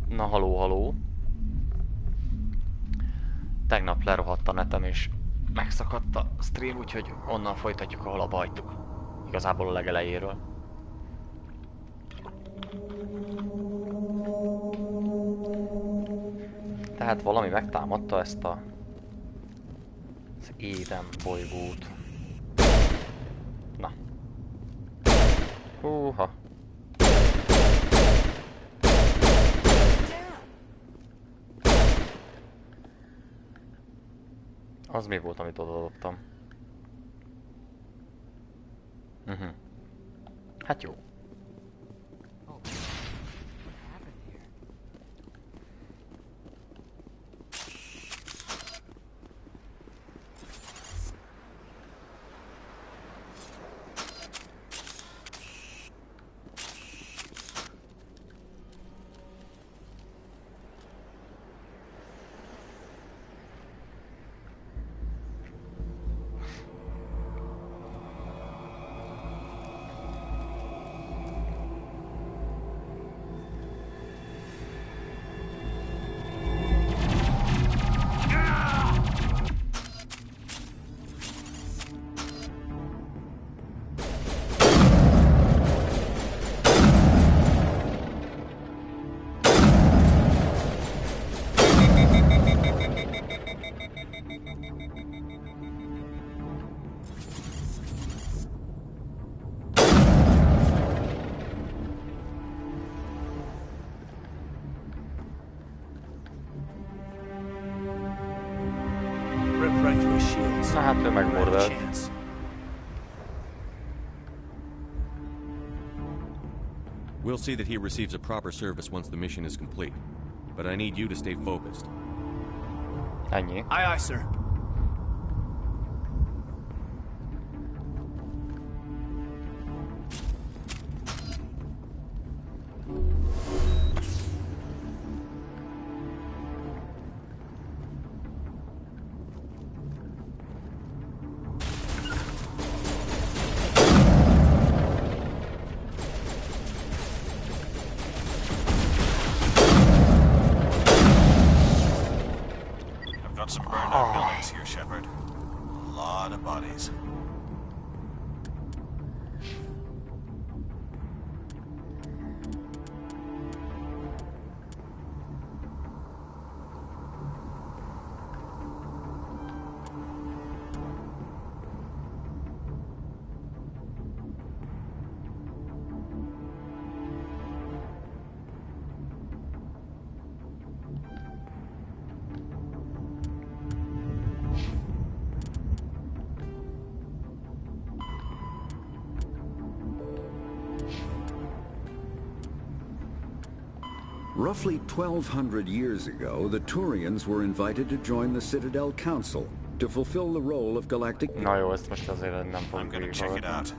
Na haló, haló. Tegnap lerohadt a netem és megszakadt a stream, úgyhogy onnan folytatjuk, ahol abba hagytuk. Igazából a legelejéről. Tehát valami megtámadta ezt az Éden bolygót. Na. Húha. Az mi volt, amit oda dobtam? Hát jó. Na hát ő megmordalt. We'll see that he receives a proper service once the mission is complete. But I need you to stay focused. Ennyi. Aye, aye, sir. Some burned out buildings here, Shepard. A lot of bodies. Roughly 1,200 years ago, the Turians were invited to join the Citadel Council to fulfill the role of galactic... Na jó, ezt most azért nem I'm fogjuk gonna check it out.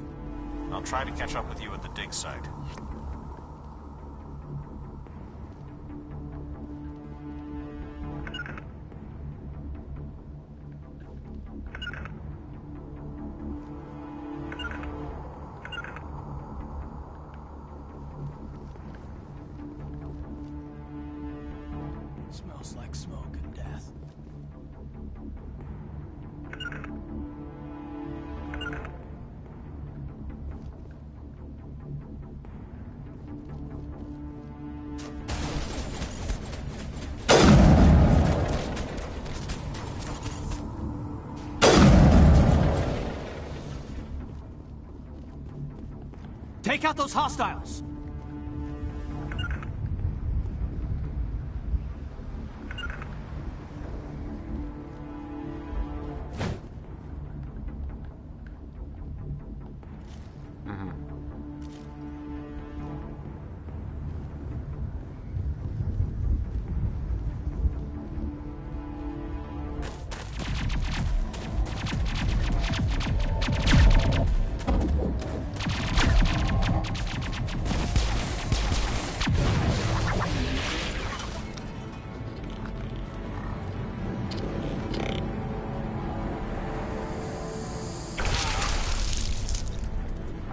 I'll try to catch up with you at the dig site. Smells like smoke and death. Take out those hostiles!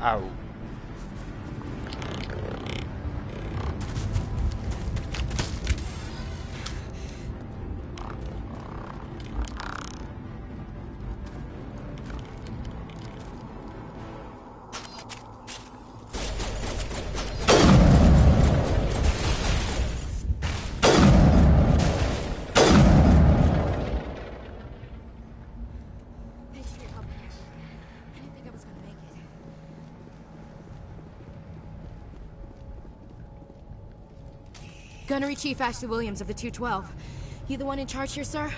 Au. Gunnery Chief Ashley Williams of the 212. You the one in charge here, sir?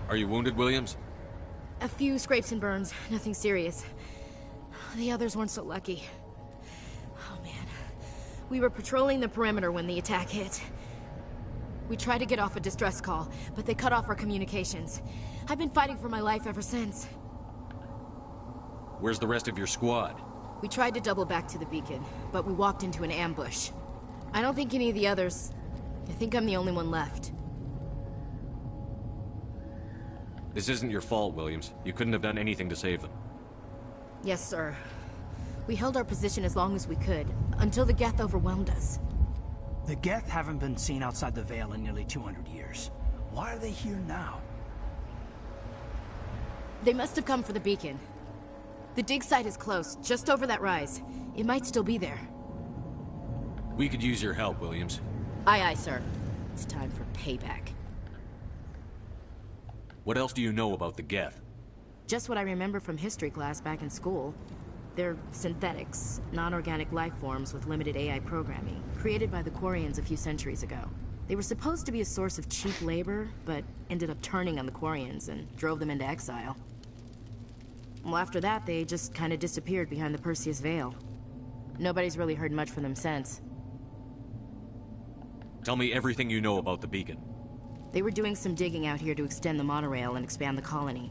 Are you wounded, Williams? A few scrapes and burns, nothing serious. The others weren't so lucky. Oh man. We were patrolling the perimeter when the attack hit. We tried to get off a distress call, but they cut off our communications. I've been fighting for my life ever since. Where's the rest of your squad? We tried to double back to the beacon, but we walked into an ambush. I don't think any of the others... I think I'm the only one left. This isn't your fault, Williams. You couldn't have done anything to save them. Yes, sir. We held our position as long as we could, until the Geth overwhelmed us. The Geth haven't been seen outside the Vale in nearly 200 years. Why are they here now? They must have come for the beacon. The dig site is close, just over that rise. It might still be there. We could use your help, Williams. Aye, aye, sir. It's time for payback. What else do you know about the Geth? Just what I remember from history class back in school. They're synthetics, non-organic life forms with limited AI programming, created by the Quarians a few centuries ago. They were supposed to be a source of cheap labor, but ended up turning on the Quarians and drove them into exile. Well, after that, they just kind of disappeared behind the Perseus Veil. Nobody's really heard much from them since. Tell me everything you know about the beacon. They were doing some digging out here to extend the monorail and expand the colony.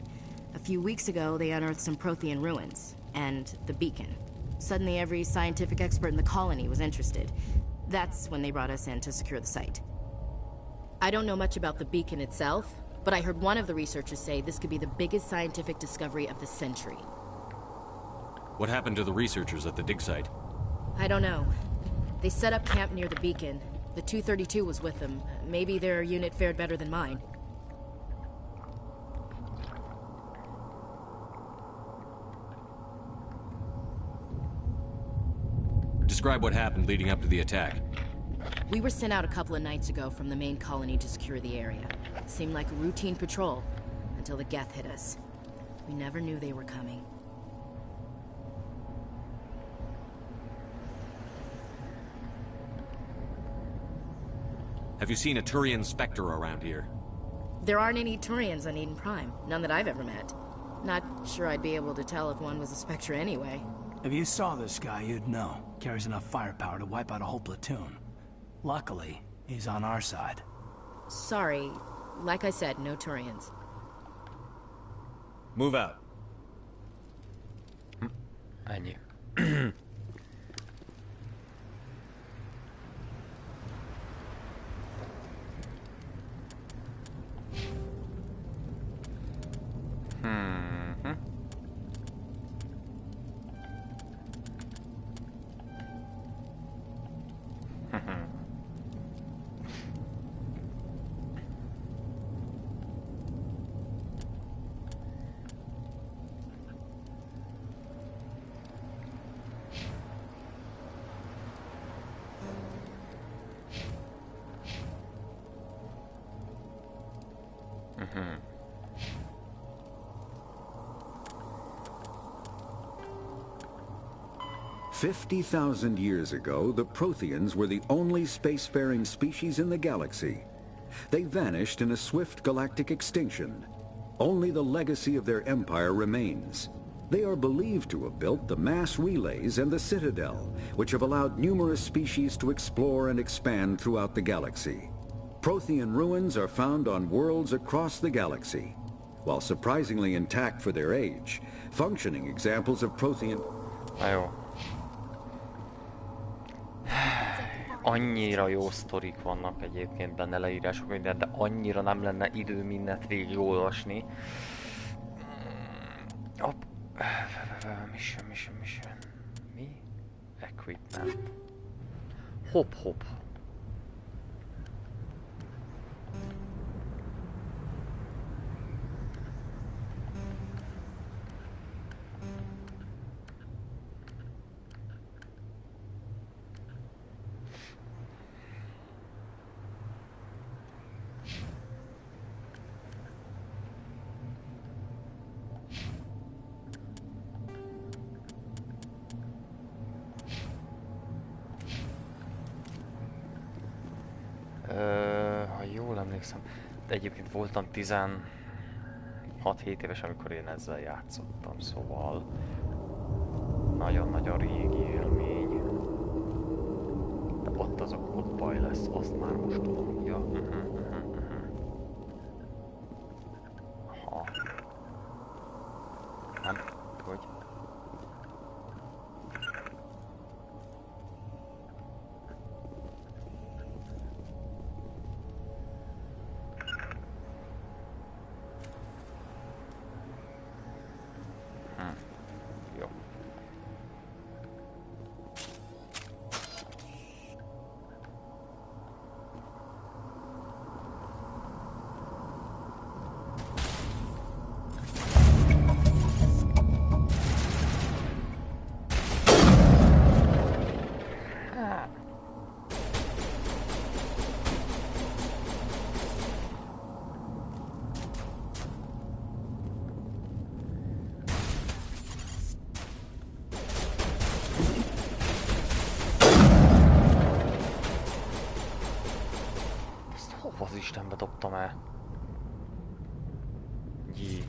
A few weeks ago, they unearthed some Prothean ruins, and the beacon. Suddenly, every scientific expert in the colony was interested. That's when they brought us in to secure the site. I don't know much about the beacon itself, but I heard one of the researchers say this could be the biggest scientific discovery of the century. What happened to the researchers at the dig site? I don't know. They set up camp near the beacon. The 232 was with them. Maybe their unit fared better than mine. Describe what happened leading up to the attack. We were sent out a couple of nights ago from the main colony to secure the area. Seemed like a routine patrol, until the Geth hit us. We never knew they were coming. Have you seen a Turian Spectre around here? There aren't any Turians on Eden Prime. None that I've ever met. Not sure I'd be able to tell if one was a Spectre anyway. If you saw this guy, you'd know. Carries enough firepower to wipe out a whole platoon. Luckily, he's on our side. Sorry. Like I said, no Turians. Move out. Ennyi. Mm-hmm. 50,000 years ago, the Protheans were the only spacefaring species in the galaxy. They vanished in a swift galactic extinction. Only the legacy of their empire remains. They are believed to have built the mass relays and the Citadel, which have allowed numerous species to explore and expand throughout the galaxy. Prothean ruins are found on worlds across the galaxy. While surprisingly intact for their age, functioning examples of Prothean... Na jó. Annyira jó sztorik vannak egyébként benne, leírások minden, de annyira nem lenne idő mindent végigolvasni. Mission. Mi? Equipment. Hop. Ha jól emlékszem, de egyébként voltam 16-7 éves, amikor én ezzel játszottam, szóval nagyon-nagyon régi élmény. De ott baj lesz, azt már most tudom. Ja. Aha. Nem, hogy? Jó. Hova az Istenbe dobtam el? Jé.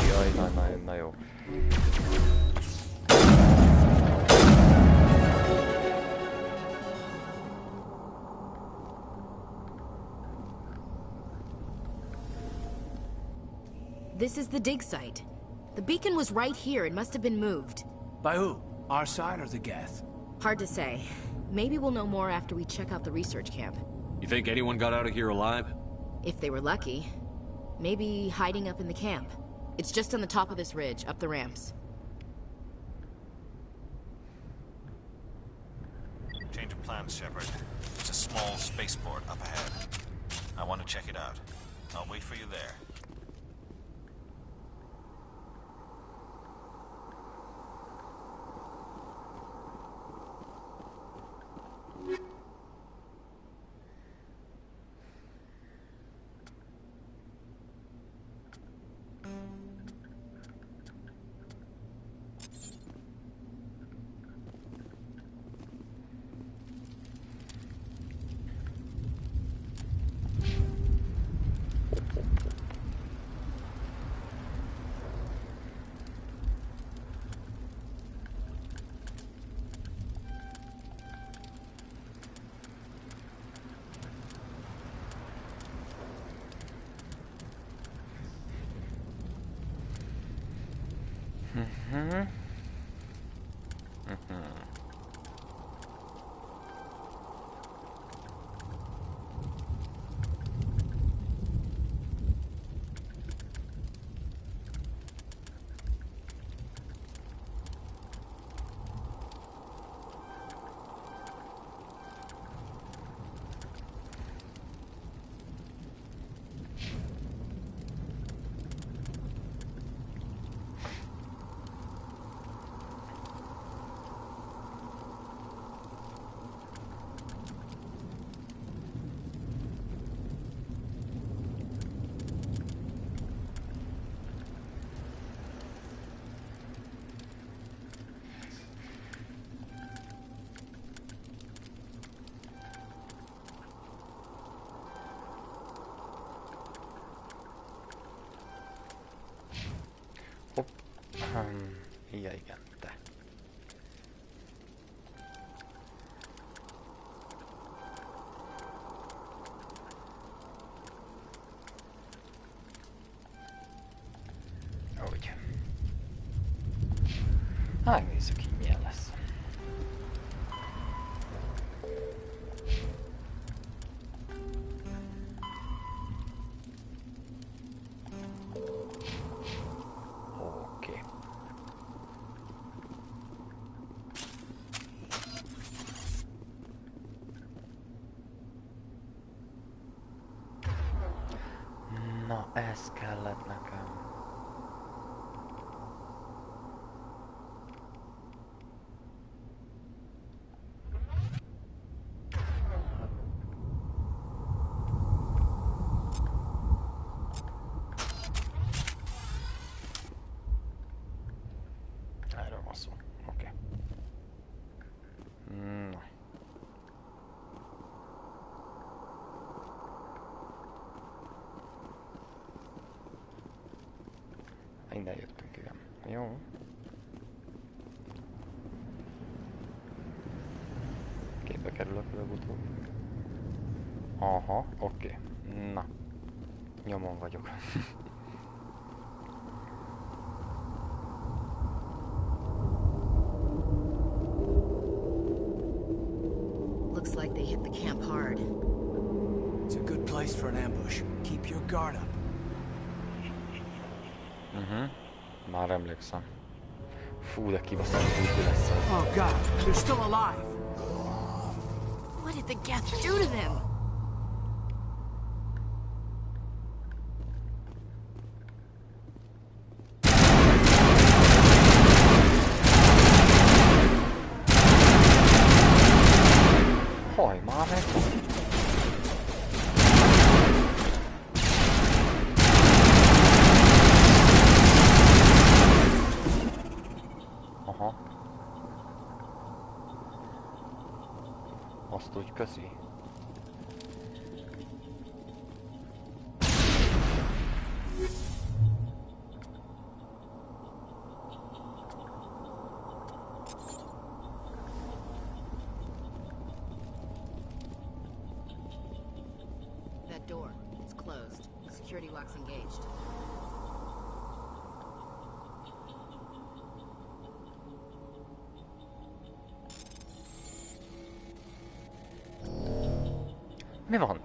Jaj, na jó. This is the dig site. The beacon was right here. It must have been moved. By who? Our side or the Geth? Hard to say. Maybe we'll know more after we check out the research camp. You think anyone got out of here alive? If they were lucky. Maybe hiding up in the camp. It's just on the top of this ridge, up the ramps. Change of plans, Shepard. There's a small spaceport up ahead. I want to check it out. I'll wait for you there. Na, megnézzük így milyen lesz. Oké. Na, ez kellett nekem. Erről van szó. Oké. Na. Innen jöttünk, igen. Jó. Képbe kerülök előbb-utóbb. Aha, oké. Na. Nyomon vagyok. Looks like they hit the camp hard. It's a good place for an ambush. Keep your guard up. Már emlékszem. Fú, de kibaszott úgy lesz ez. Oh god, they're still alive! What did the Geth do to them? Haj, már meg! Aha. Azt úgy köszi. That door, it's closed. Security lock's engaged. Mi van?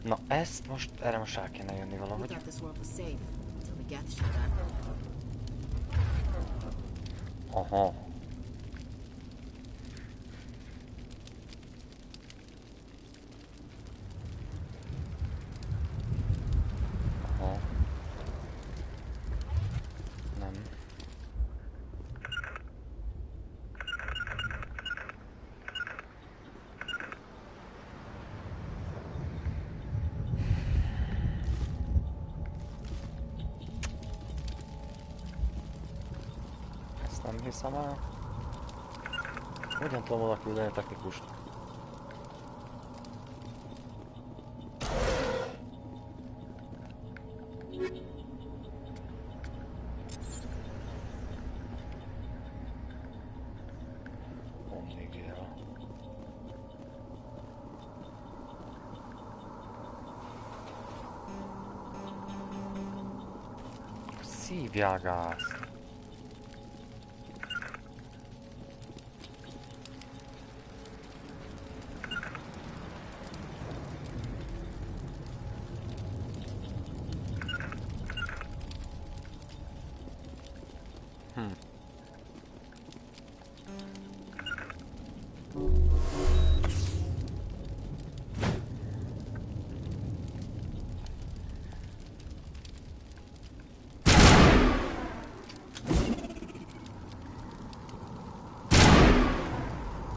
Na ezt most, erre most rá kéne jönni We valahogy. thought this world was safe until the Geth showed up. Aha. Aha. Nem. Nem hiszem el. Hogyan tudom oda küldeni a technikust? Szívjágász.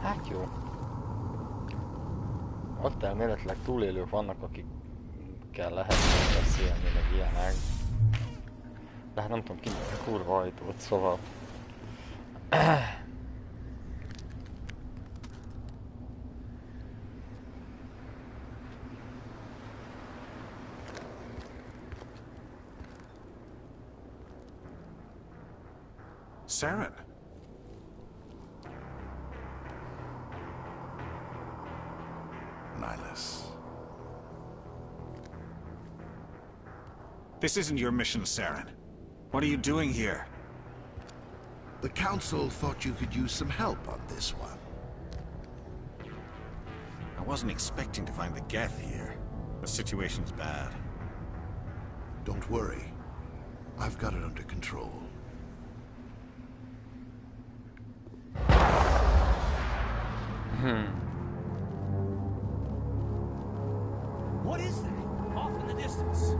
Hát jó. Ott elméletileg túlélők vannak, akikkel lehet beszélni, meg ilyenek. De hát nem tudom, kinyitni a kurva ajtót, szóval... Saren. Nihilus. This isn't your mission, Saren. What are you doing here? The Council thought you could use some help on this one. I wasn't expecting to find the Geth here. The situation's bad. Don't worry. I've got it under control. What is that? Off in the distance.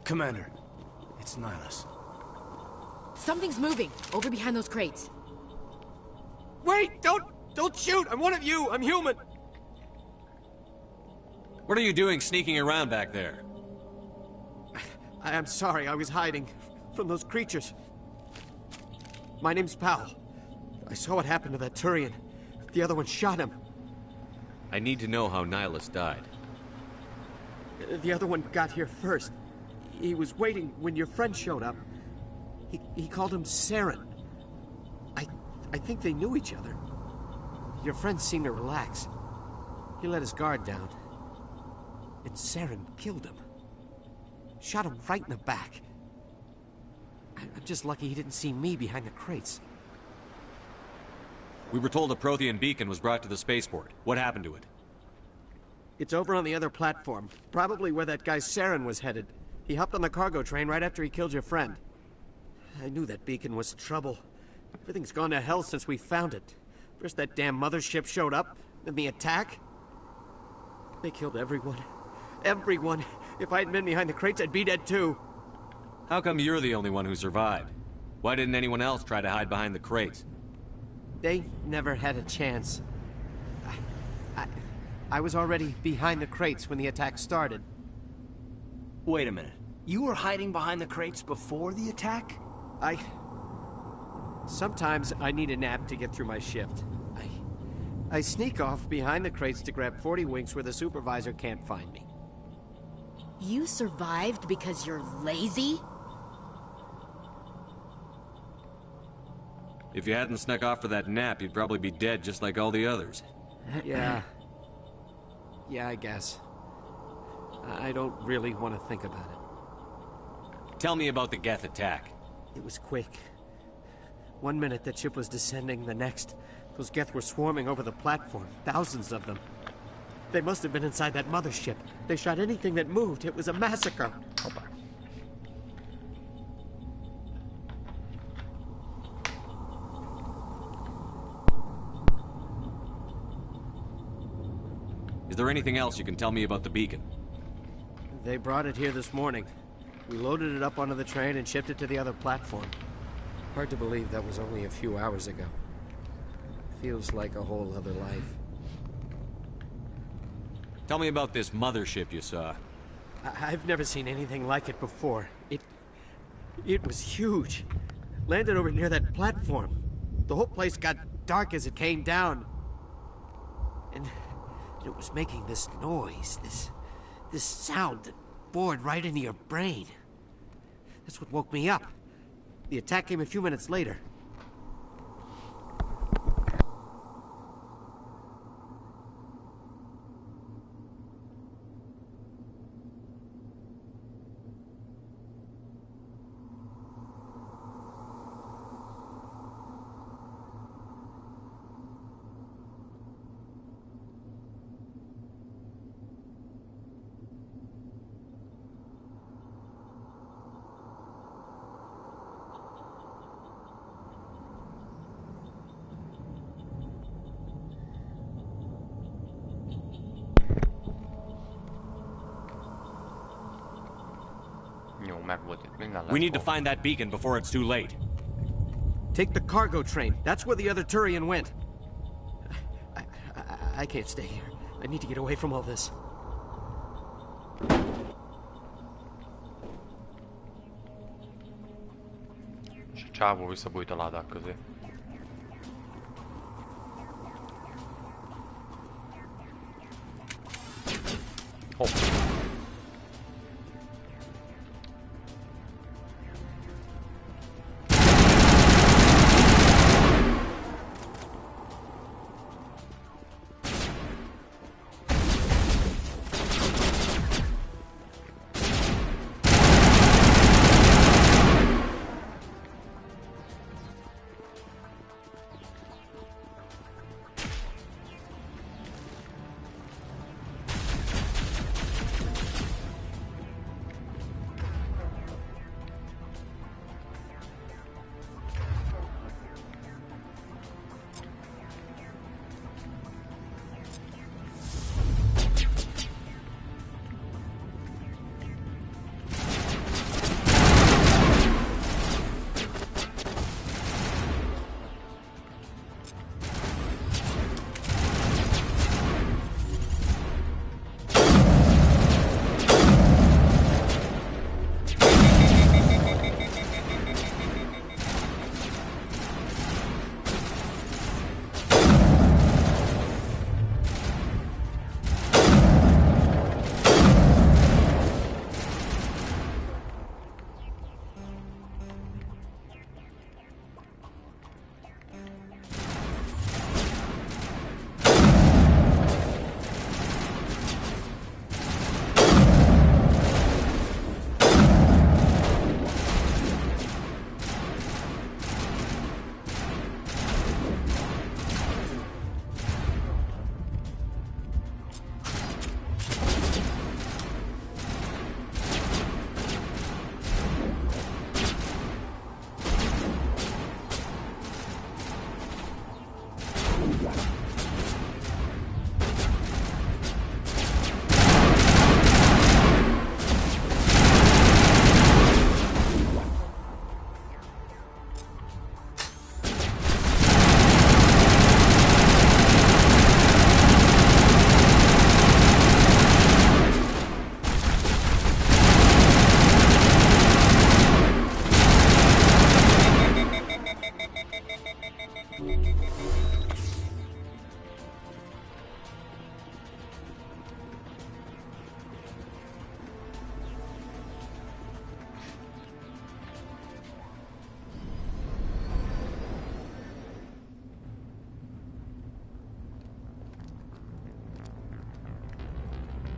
Commander, it's Nihilus. Something's moving, over behind those crates. Wait! Don't shoot! I'm one of you! I'm human! What are you doing sneaking around back there? I'm sorry, I was hiding from those creatures. My name's Powell. I saw what happened to that Turian. The other one shot him. I need to know how Nihilus died. The other one got here first. He was waiting when your friend showed up. He called him Saren. I think they knew each other. Your friend seemed to relax. He let his guard down. And Saren killed him. Shot him right in the back. I'm just lucky he didn't see me behind the crates. We were told a Prothean beacon was brought to the spaceport. What happened to it? It's over on the other platform. Probably where that guy Saren was headed. He hopped on the cargo train right after he killed your friend. I knew that beacon was trouble. Everything's gone to hell since we found it. First that damn mothership showed up, then the attack. They killed everyone. Everyone. If I hadn't been behind the crates, I'd be dead too. How come you're the only one who survived? Why didn't anyone else try to hide behind the crates? They never had a chance. I was already behind the crates when the attack started. Wait a minute. You were hiding behind the crates before the attack? Sometimes I need a nap to get through my shift. I sneak off behind the crates to grab 40 winks where the supervisor can't find me. You survived because you're lazy? If you hadn't snuck off for that nap, you'd probably be dead just like all the others. Yeah. Yeah, I guess. I don't really want to think about it. Tell me about the Geth attack. It was quick. 1 minute that ship was descending, the next, those Geth were swarming over the platform. Thousands of them. They must have been inside that mothership. They shot anything that moved. It was a massacre. Is there anything else you can tell me about the beacon? They brought it here this morning. We loaded it up onto the train and shipped it to the other platform. Hard to believe that was only a few hours ago. Feels like a whole other life. Tell me about this mothership you saw. I've never seen anything like it before. It was huge. Landed over near that platform. The whole place got dark as it came down. And it was making this noise, this sound that bored right into your brain. That's what woke me up. The attack came a few minutes later. We need to find that beacon before it's too late. Take the cargo train. That's where the other Turian went. I can't stay here. I need to get away from all this. És a csávó visszabújt a ládák közé. Hopp.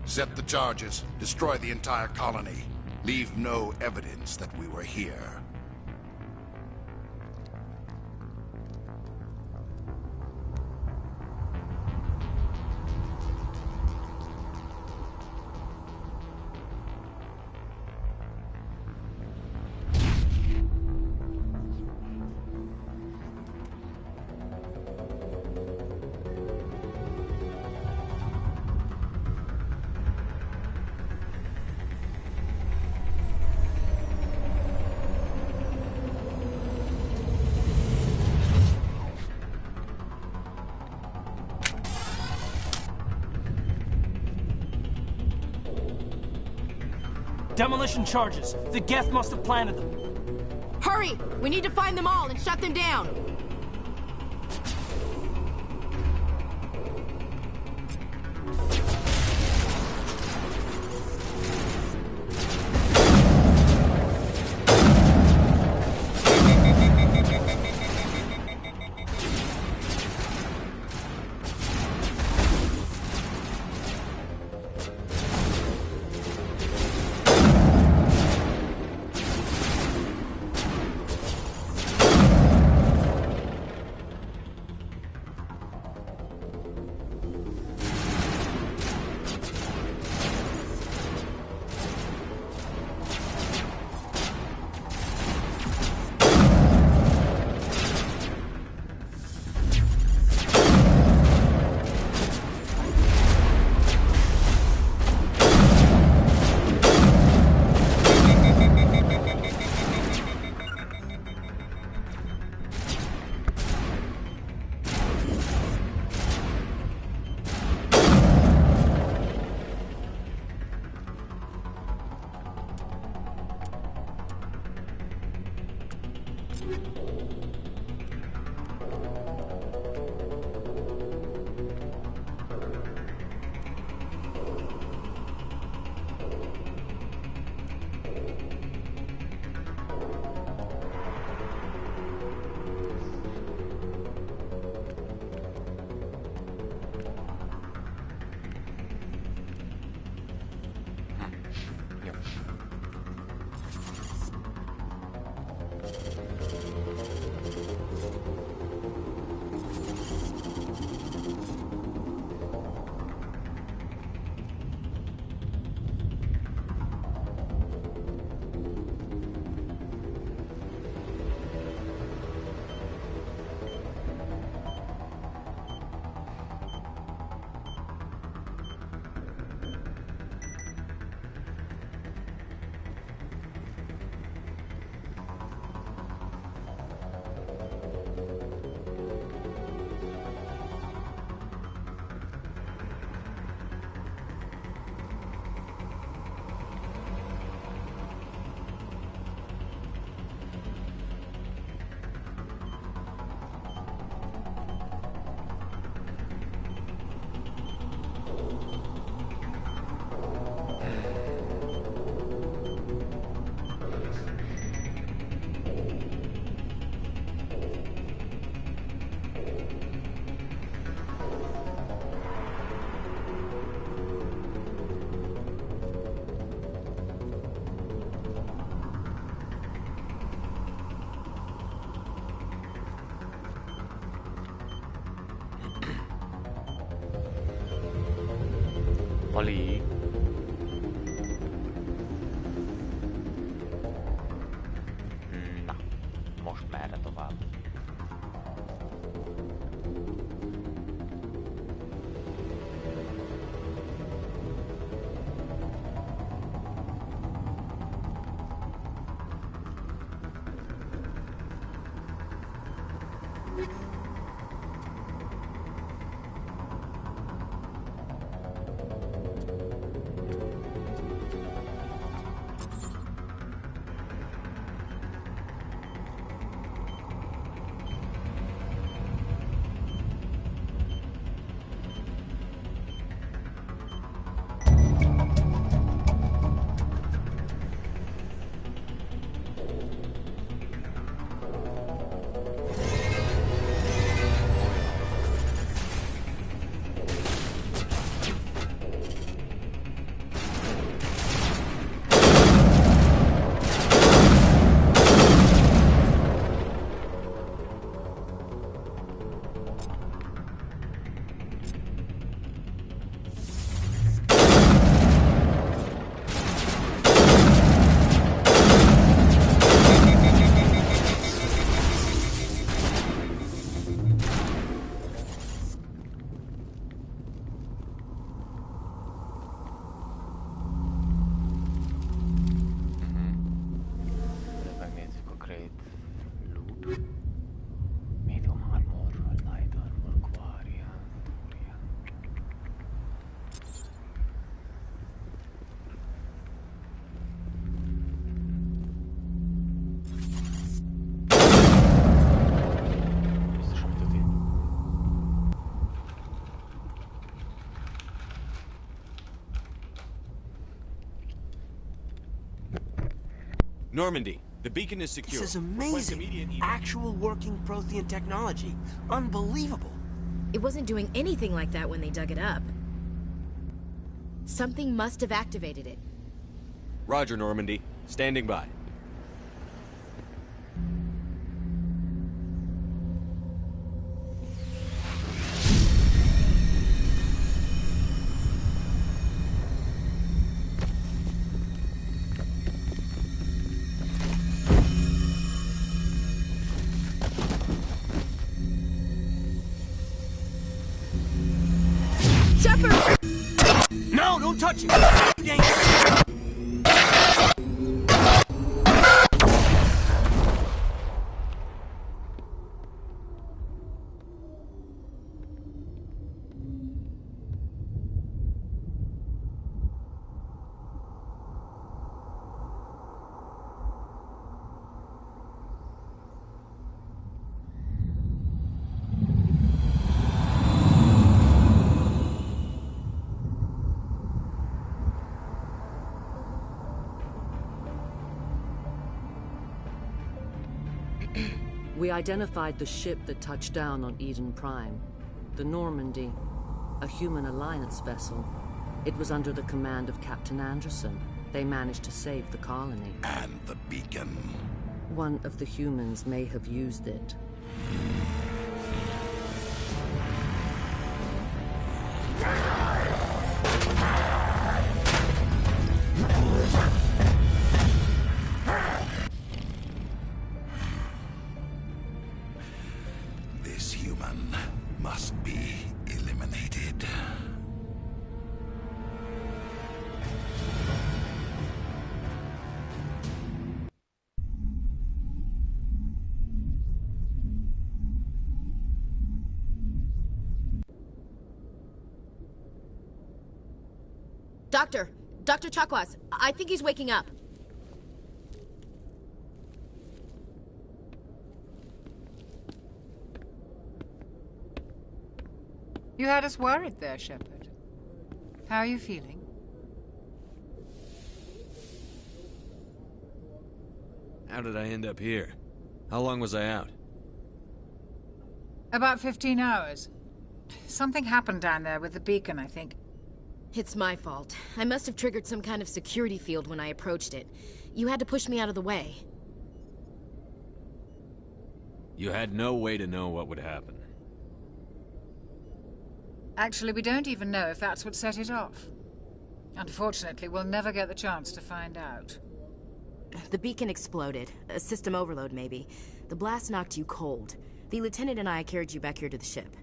Set the charges. Destroy the entire colony. Leave no evidence that we were here. Demolition charges. The Geth must have planted them. Hurry! We need to find them all and shut them down! Ali. Na, most merre tovább? Normandy, the beacon is secure. This is Request amazing. immediate Actual working Prothean technology. Unbelievable. It wasn't doing anything like that when they dug it up. Something must have activated it. Roger, Normandy. Standing by. No, don't touch it! Dangerous. We identified the ship that touched down on Eden Prime. The Normandy. A human alliance vessel. It was under the command of Captain Anderson. They managed to save the colony. And the beacon. One of the humans may have used it. This human must be eliminated. Dr. Chakwas, I think he's waking up. You had us worried there, Shepard. How are you feeling? How did I end up here? How long was I out? About 15 hours. Something happened down there with the beacon, I think. It's my fault. I must have triggered some kind of security field when I approached it. You had to push me out of the way. You had no way to know what would happen. Actually, we don't even know if that's what set it off. Unfortunately, we'll never get the chance to find out. The beacon exploded. A system overload, maybe. The blast knocked you cold. The lieutenant and I carried you back here to the ship.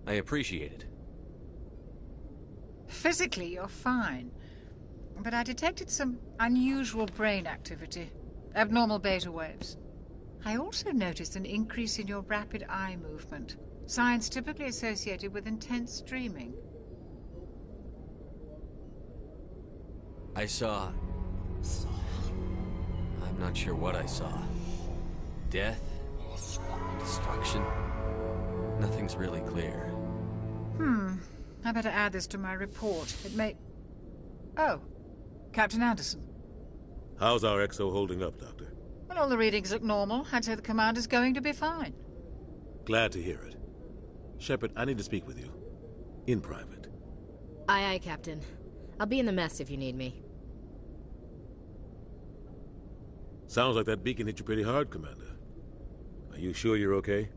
I appreciate it. Physically, you're fine. But I detected some unusual brain activity. Abnormal beta waves. I also noticed an increase in your rapid eye movement. Signs typically associated with intense dreaming. I saw... I'm not sure what I saw. Death? Destruction? Nothing's really clear. I better add this to my report. It may... Oh, Captain Anderson. How's our XO holding up, Doctor? Well, all the readings look normal. I'd say the commander's going to be fine. Glad to hear it. Shepard, I need to speak with you. In private. Aye, Captain. I'll be in the mess if you need me. Sounds like that beacon hit you pretty hard, Commander. Are you sure you're okay?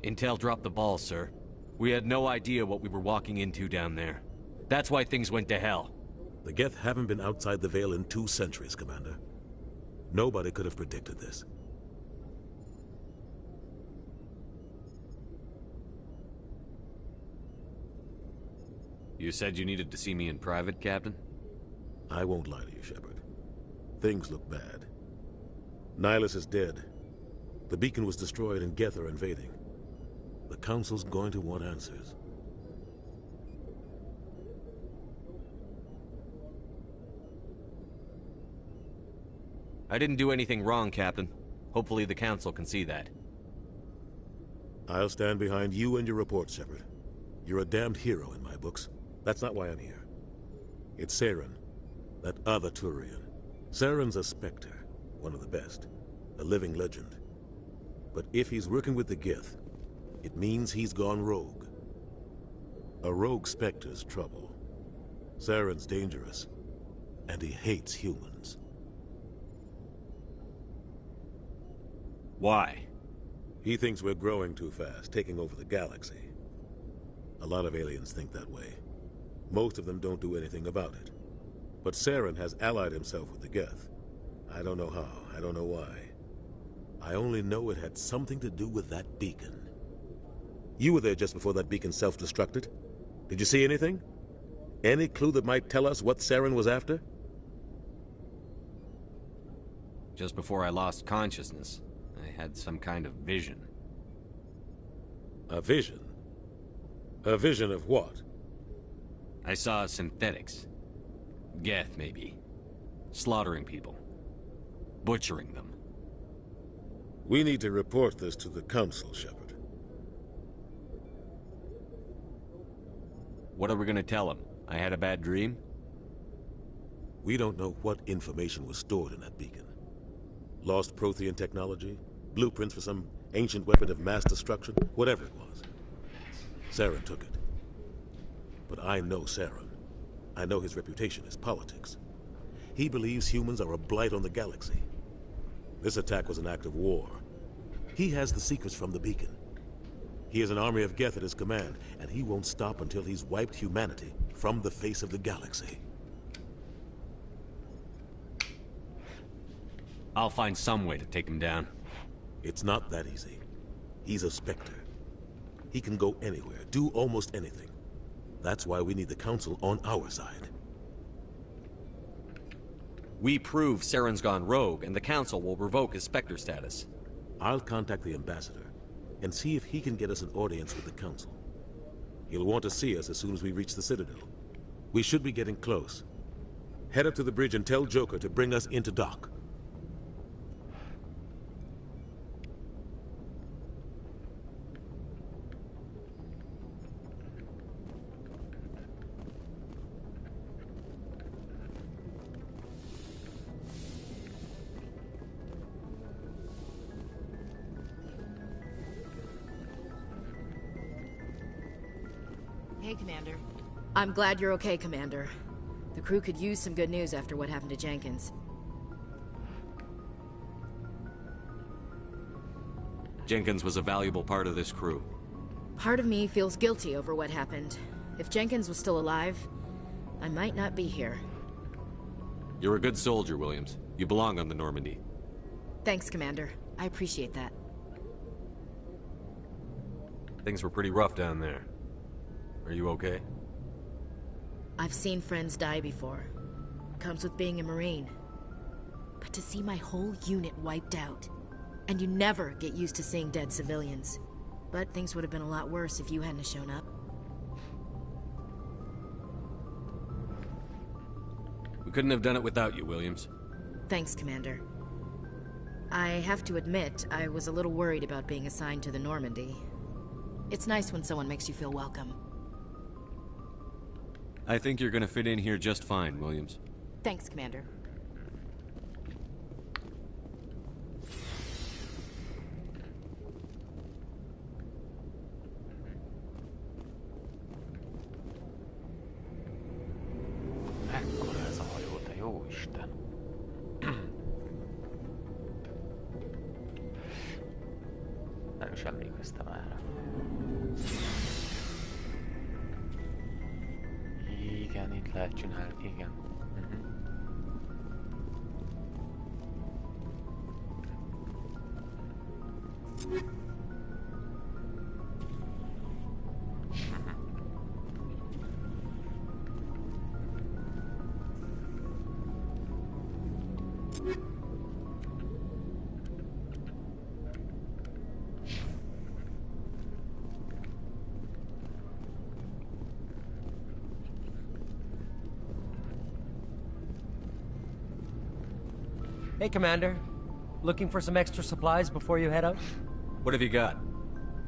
Intel dropped the ball, sir. We had no idea what we were walking into down there. That's why things went to hell. The Geth haven't been outside the Veil in 2 centuries, Commander. Nobody could have predicted this. You said you needed to see me in private, Captain? I won't lie to you, Shepard. Things look bad. Nihilus is dead. The beacon was destroyed and Geth are invading. The Council's going to want answers. I didn't do anything wrong, Captain. Hopefully the Council can see that. I'll stand behind you and your report, Shepard. You're a damned hero in my books. That's not why I'm here. It's Saren, that other Turian. Saren's a Spectre, one of the best, a living legend. But if he's working with the Geth, it means he's gone rogue. A rogue Spectre's trouble. Saren's dangerous, and he hates humans. Why? He thinks we're growing too fast, taking over the galaxy. A lot of aliens think that way. Most of them don't do anything about it. But Saren has allied himself with the Geth. I don't know how, I don't know why. I only know it had something to do with that beacon. You were there just before that beacon self-destructed. Did you see anything? Any clue that might tell us what Saren was after? Just before I lost consciousness, I had some kind of vision. A vision? A vision of what? I saw synthetics. Geth, maybe. Slaughtering people. Butchering them. We need to report this to the Council, Shepard. What are we gonna tell him? I had a bad dream? We don't know what information was stored in that beacon. Lost Prothean technology? Blueprints for some ancient weapon of mass destruction? Whatever it was. Saren took it. But I know Saren. I know his reputation is politics. He believes humans are a blight on the galaxy. This attack was an act of war. He has the secrets from the beacon. He has an army of Geth at his command, and he won't stop until he's wiped humanity from the face of the galaxy. I'll find some way to take him down. It's not that easy. He's a Spectre. He can go anywhere, do almost anything. That's why we need the Council on our side. We prove Saren's gone rogue, and the Council will revoke his Spectre status. I'll contact the Ambassador and see if he can get us an audience with the Council. He'll want to see us as soon as we reach the Citadel. We should be getting close. Head up to the bridge and tell Joker to bring us into dock. Hey, Commander. I'm glad you're okay, Commander. The crew could use some good news after what happened to Jenkins. Jenkins was a valuable part of this crew. Part of me feels guilty over what happened. If Jenkins was still alive, I might not be here. You're a good soldier, Williams. You belong on the Normandy. Thanks, Commander. I appreciate that. Things were pretty rough down there. Are you okay? I've seen friends die before. Comes with being a Marine. But to see my whole unit wiped out, and you never get used to seeing dead civilians. But things would have been a lot worse if you hadn't shown up. We couldn't have done it without you, Williams. Thanks, Commander. I have to admit, I was a little worried about being assigned to the Normandy. It's nice when someone makes you feel welcome. I think you're gonna fit in here just fine, Williams. Thanks, Commander. Mekkora ez a hajó, te jó Isten. Nem is emlékeztem erre. Igen, itt lehet csinálni, igen. Hey, Commander. Looking for some extra supplies before you head out? What have you got?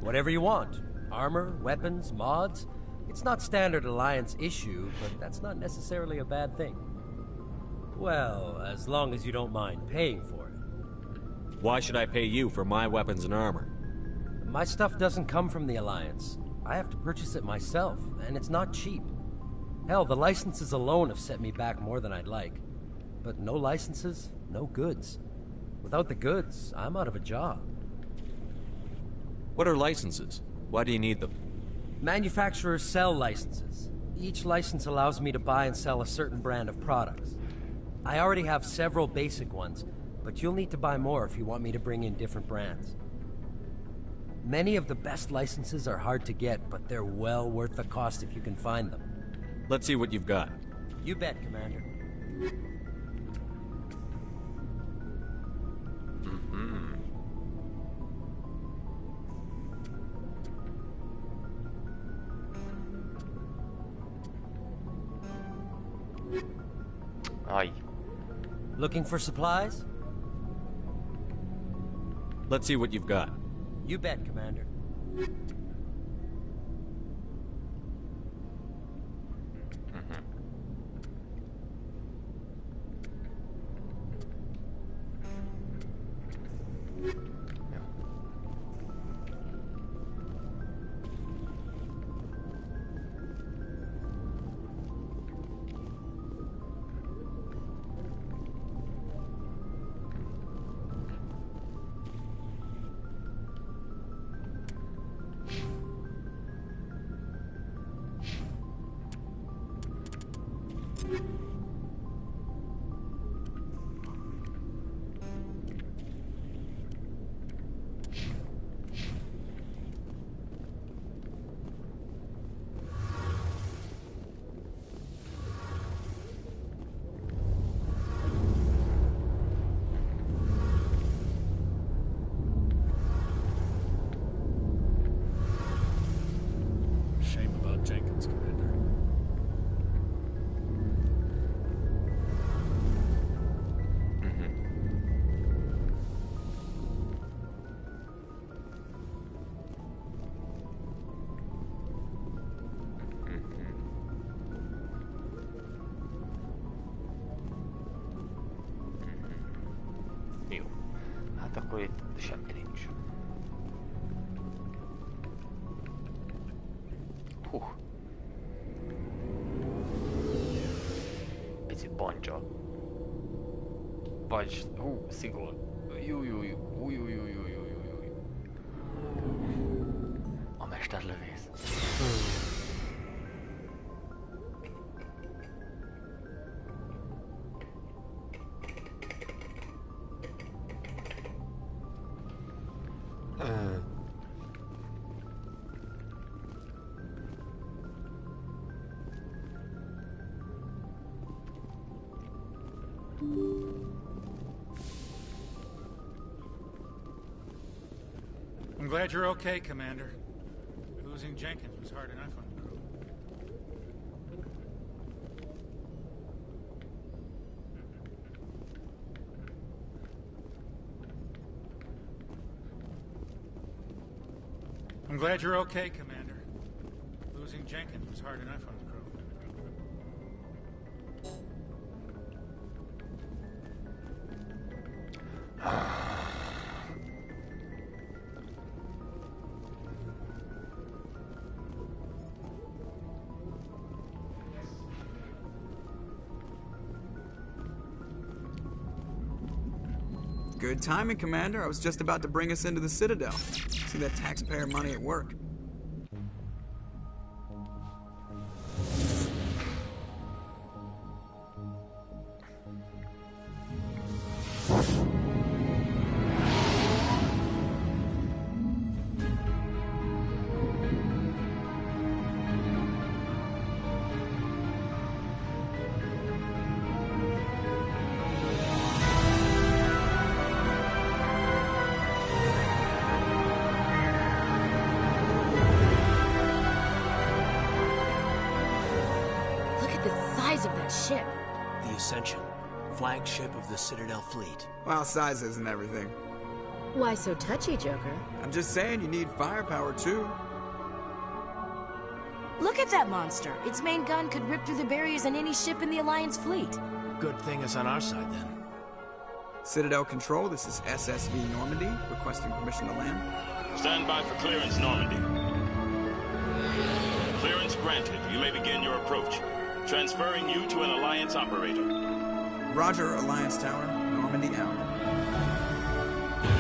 Whatever you want. Armor, weapons, mods. It's not standard Alliance issue, but that's not necessarily a bad thing. Well, as long as you don't mind paying for it. Why should I pay you for my weapons and armor? My stuff doesn't come from the Alliance. I have to purchase it myself, and it's not cheap. Hell, the licenses alone have set me back more than I'd like. But no licenses, no goods. Without the goods, I'm out of a job. What are licenses? Why do you need them? Manufacturers sell licenses. Each license allows me to buy and sell a certain brand of products. I already have several basic ones, but you'll need to buy more if you want me to bring in different brands. Many of the best licenses are hard to get, but they're well worth the cost if you can find them. Let's see what you've got. You bet, Commander. Aj. Looking for supplies? Let's see what you've got. You bet, Commander. Shame about Jenkins, Commander. Jó. Hát akkor itt semmi nincs. Picit banja. Vagy, szigor. A mesterlövész. I'm glad you're okay, Commander. Losing Jenkins was hard enough on the crew. I'm glad you're okay, Commander. Losing Jenkins was hard enough on the crew. Good timing, Commander. I was just about to bring us into the Citadel. See that taxpayer money at work. Of that ship. The Ascension, flagship of the Citadel fleet. Well, size isn't everything. Why so touchy, Joker? I'm just saying you need firepower too. Look at that monster. Its main gun could rip through the barriers in any ship in the Alliance fleet. Good thing it's on our side then. Citadel Control, this is SSV Normandy, requesting permission to land. Stand by for clearance, Normandy. Clearance granted. You may begin your approach. Transferring you to an Alliance operator. Roger, Alliance Tower. Normandy out.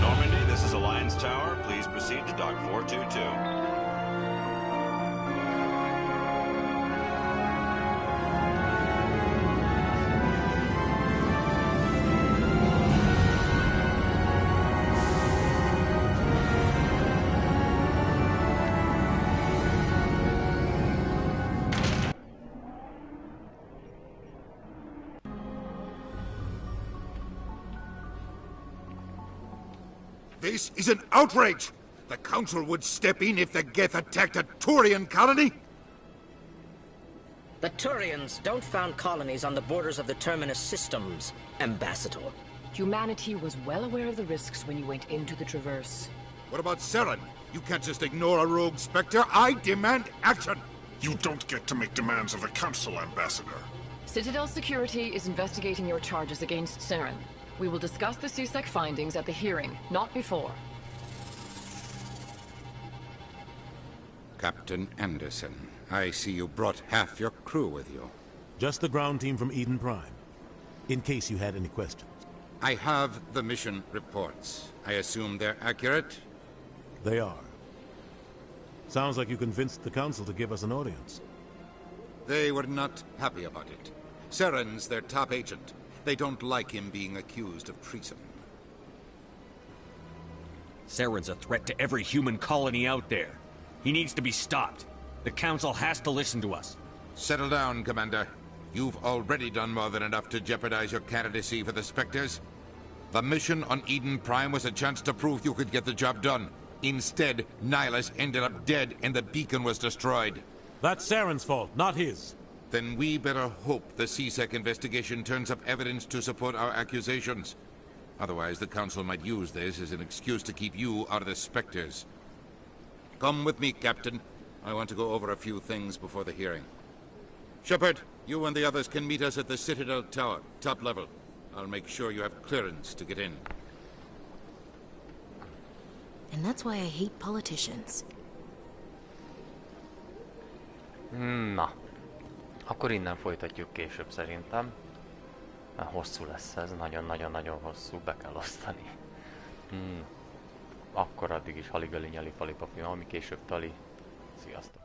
Normandy, this is Alliance Tower. Please proceed to Dock 422. This is an outrage! The Council would step in if the Geth attacked a Turian colony? The Turians don't found colonies on the borders of the Terminus systems, Ambassador. Humanity was well aware of the risks when you went into the Traverse. What about Seren? You can't just ignore a rogue Spectre. I demand action! You don't get to make demands of the Council, Ambassador. Citadel Security is investigating your charges against Seren. We will discuss the CSEC findings at the hearing, not before. Captain Anderson, I see you brought half your crew with you. Just the ground team from Eden Prime, in case you had any questions. I have the mission reports. I assume they're accurate? They are. Sounds like you convinced the Council to give us an audience. They were not happy about it. Seren's their top agent. They don't like him being accused of treason. Seren's a threat to every human colony out there. He needs to be stopped. The Council has to listen to us. Settle down, Commander. You've already done more than enough to jeopardize your candidacy for the Spectres. The mission on Eden Prime was a chance to prove you could get the job done. Instead, Nihilus ended up dead and the beacon was destroyed. That's Seren's fault, not his. Then we better hope the CSEC investigation turns up evidence to support our accusations. Otherwise, the Council might use this as an excuse to keep you out of the Spectres. Come with me, Captain. I want to go over a few things before the hearing. Shepard, you and the others can meet us at the Citadel Tower, top level. I'll make sure you have clearance to get in. And that's why I hate politicians. Na, akkor innen folytatjuk később szerintem. Mert hosszú lesz ez, nagyon-nagyon-nagyon hosszú, be kell osztani. Akkor addig is Haligalinyalifalipapimami, később Tali. Sziasztok!